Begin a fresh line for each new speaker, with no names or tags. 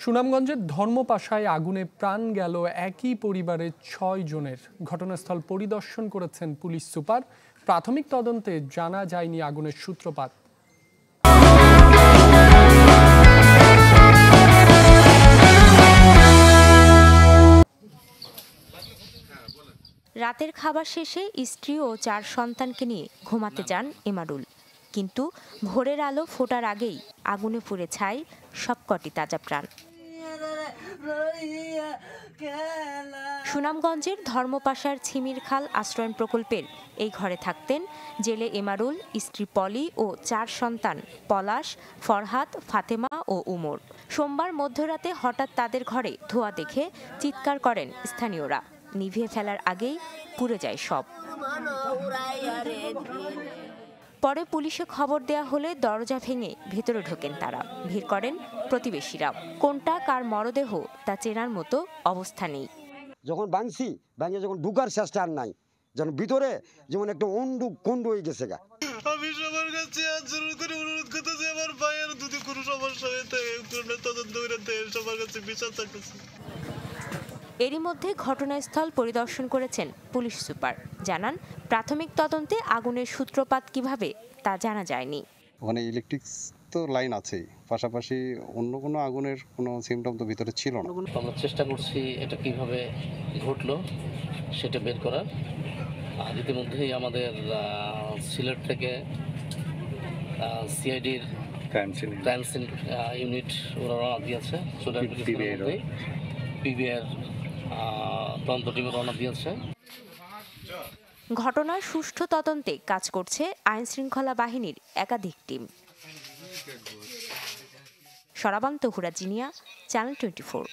সুনামগঞ্জের ধর্মপাশায় আগুনে প্রাণ গেল একই পরিবারের ৬ জনের। ঘটনাস্থল পরিদর্শন করেছেন পুলিশ সুপার। প্রাথমিক তদন্তে জানা যায়নি আগুনের সূত্রপাত।
রাতের খাবার শেষে স্ত্রী ও ৪ সন্তানকে নিয়ে ঘুমাতে যান এমারুল, কিন্তু ভোরের আলো ফোটার আগেই আগুনে পুড়ে ছাই সবকটি তাজা প্রাণ। সুনামগঞ্জের ধর্মপাশার ছিমিরখাল আশ্রয়ণ প্রকল্পের এই ঘরে থাকতেন জেলে এমারুল, স্ত্রী পলি ও ৪ সন্তান পলাশ, ফরহাদ, ফাতেমা ও উমর। সোমবার মধ্যরাতে হঠাৎ তাদের ঘরে ধোঁয়া দেখে চিৎকার করেন স্থানীয়রা। নিভিয়ে ফেলার আগেই পুড়ে যায় সব। পরে পুলিশে খবর দেয়া হলে দরজা ভেঙে ভেতরে ঢোকেন তারা। ভিড় করেন প্রতিবেশীরা। কোনটা কার মরদেহ তা চেনার মতো অবস্থা নেই।
যখন ভাঙে যখন ঢুকার চেষ্টা আর নাই, যখন ভিতরে যেমন একটা কুণ্ড হয়ে গেছে গা।
আমি সবার কাছে আন্দোলন করে অনুরোধ করতেছি, আমার ভাইয়ের যদি কোনো সমস্যা হয়ে থাকে তদন্ত করে সবার কাছে বিচার চাইতেছি।
এরই মধ্যে ঘটনাস্থল পরিদর্শন করেছেন পুলিশ সুপার। জানান, প্রাথমিক তদন্তে আগুনের সূত্রপাত কিভাবে তা জানা যায়নি।
ওখানে ইলেকট্রিক তো লাইন আছেই, পাশাপাশি অন্য কোনো আগুনের কোনো সিমটম তো ভিতরে ছিল না।
আমরা চেষ্টা করছি এটা কিভাবে ঘটলো সেটা বের করার। আর ইতিমধ্যেই আমাদের সিলেট থেকে সিআইডির ক্রাইম সিন ইউনিট ওরা রওনা দিয়েছে। পিবিআর তদন্ত টিম রওনা দিয়েছে।
ঘটনার সুষ্ঠু তদন্তে কাজ করছে আইনশৃঙ্খলা বাহিনীর একাধিক টিম। সরাবান্ত হুরা জিনিয়া, চ্যানেল 24।